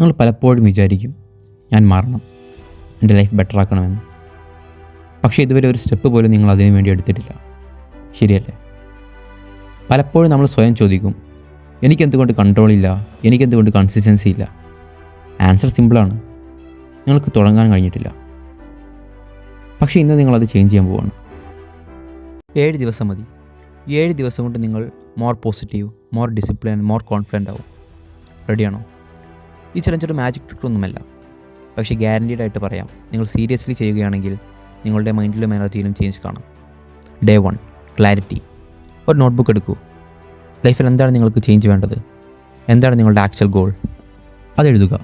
നിങ്ങൾ പലപ്പോഴും വിചാരിക്കും ഞാൻ മാറണം, എൻ്റെ ലൈഫ് ബെറ്റർ ആക്കണമെന്ന്. പക്ഷേ ഇതുവരെ ഒരു സ്റ്റെപ്പ് പോലും നിങ്ങൾ അതിനു വേണ്ടി എടുത്തിട്ടില്ല. ശരിയല്ലേ? പലപ്പോഴും നമ്മൾ സ്വയം ചോദിക്കും, എനിക്കെന്തുകൊണ്ട് കൺട്രോളില്ല, എനിക്കെന്തുകൊണ്ട് കൺസിസ്റ്റൻസി ഇല്ല. ആൻസർ സിമ്പിളാണ്, നിങ്ങൾക്ക് തുടങ്ങാൻ കഴിഞ്ഞിട്ടില്ല. പക്ഷേ ഇന്ന് നിങ്ങളത് ചേഞ്ച് ചെയ്യാൻ പോവുകയാണ്. 7 ദിവസം മതി. ഈ 7 ദിവസം കൊണ്ട് നിങ്ങൾ more positive, more discipline, more confident ആവും. റെഡിയാണോ? ഈ ചലഞ്ച് ഒരു മാജിക് ട്രിക്കൊന്നുമല്ല. പക്ഷേ ഗ്യാരൻറ്റീഡ് ആയിട്ട് പറയാം, നിങ്ങൾ സീരിയസ്ലി ചെയ്യുകയാണെങ്കിൽ നിങ്ങളുടെ മൈൻഡിലും എനർജിയിലും ചേഞ്ച് കാണാം. Day 1 clarity. ഒരു നോട്ട്ബുക്ക് എടുക്കൂ. ലൈഫിൽ എന്താണ് നിങ്ങൾക്ക് ചേഞ്ച് വേണ്ടത്? എന്താണ് നിങ്ങളുടെ ആക്ച്വൽ ഗോൾ? അതെഴുതുക.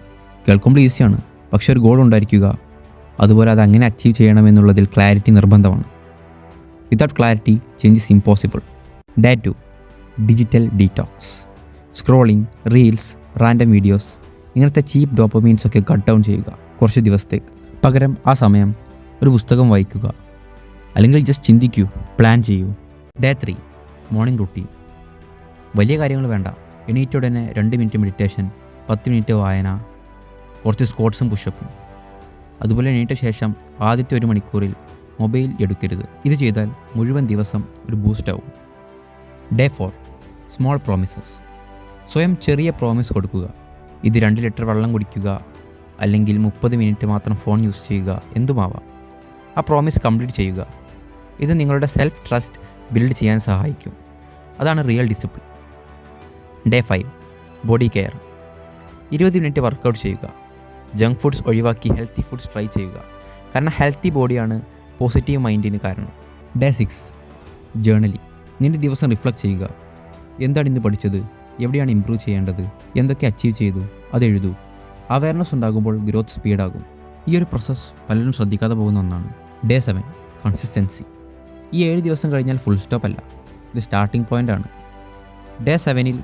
കേൾക്കുമ്പോൾ ഈസിയാണ്, പക്ഷേ ഒരു ഗോൾ ഉണ്ടായിരിക്കുക. അതുപോലെ അത് എങ്ങനെ അച്ചീവ് ചെയ്യണമെന്നുള്ളതിൽ ക്ലാരിറ്റി നിർബന്ധമാണ്. Without clarity change is impossible. Day 2 digital detox. Scrolling, reels, random videos, ഇങ്ങനത്തെ ചീപ്പ് ഡോപ്പമീൻസൊക്കെ കട്ട് ഡൗൺ ചെയ്യുക കുറച്ച് ദിവസത്തേക്ക്. പകരം ആ സമയം ഒരു പുസ്തകം വായിക്കുക, അല്ലെങ്കിൽ ജസ്റ്റ് ചിന്തിക്കൂ, പ്ലാൻ ചെയ്യൂ. Day 3 morning routine. വലിയ കാര്യങ്ങൾ വേണ്ട. എണീറ്റ ഉടനെ 2 മിനിറ്റ് മെഡിറ്റേഷൻ, 10 മിനിറ്റ് വായന, കുറച്ച് സ്ക്വാട്സും പുഷപ്പും. അതുപോലെ എണീറ്റ ശേഷം ആദ്യത്തെ 1 മണിക്കൂറിൽ മൊബൈൽ എടുക്കരുത്. ഇത് ചെയ്താൽ മുഴുവൻ ദിവസം ഒരു ബൂസ്റ്റ് ആവും. Day 4 small promises. സ്വയം ചെറിയ പ്രോമിസ് കൊടുക്കുക. ഇത് 2 ലിറ്റർ വെള്ളം കുടിക്കുക, അല്ലെങ്കിൽ 30 മിനിറ്റ് മാത്രം ഫോൺ യൂസ് ചെയ്യുക, എന്തുമാവാം. ആ പ്രോമിസ് കംപ്ലീറ്റ് ചെയ്യുക. ഇത് നിങ്ങളുടെ സെൽഫ് ട്രസ്റ്റ് ബിൽഡ് ചെയ്യാൻ സഹായിക്കും. അതാണ് real discipline. Day 5 body care. 20 minute workout ചെയ്യുക. ജങ്ക് ഫുഡ്സ് ഒഴിവാക്കി ഹെൽത്തി ഫുഡ്സ് ട്രൈ ചെയ്യുക. കാരണം ഹെൽത്തി ബോഡിയാണ് പോസിറ്റീവ് മൈൻഡിന് കാരണം. Day 6 journaling. നിൻ്റെ ദിവസം റിഫ്ലക്റ്റ് ചെയ്യുക. എന്താണ് ഇന്ന് പഠിച്ചത്? എവിടെയാണ് ഇമ്പ്രൂവ് ചെയ്യേണ്ടത്? എന്തൊക്കെ അച്ചീവ് ചെയ്തു? അതെഴുതൂ. അവയർനെസ് ഉണ്ടാകുമ്പോൾ ഗ്രോത്ത് സ്പീഡാകും. ഈ ഒരു പ്രോസസ്സ് പലരും ശ്രദ്ധിക്കാതെ പോകുന്ന ഒന്നാണ്. Day 7 consistency. ഈ 7 ദിവസം കഴിഞ്ഞാൽ ഫുൾ സ്റ്റോപ്പ് അല്ല, ഇത് സ്റ്റാർട്ടിംഗ് പോയിൻ്റ് ആണ്. ഡേ 7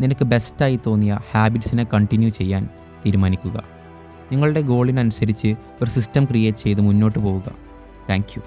നിനക്ക് ബെസ്റ്റായി തോന്നിയ ഹാബിറ്റ്സിനെ കണ്ടിന്യൂ ചെയ്യാൻ തീരുമാനിക്കുക. നിങ്ങളുടെ ഗോളിനനുസരിച്ച് ഒരു സിസ്റ്റം ക്രിയേറ്റ് ചെയ്ത് മുന്നോട്ട് പോവുക. Thank you.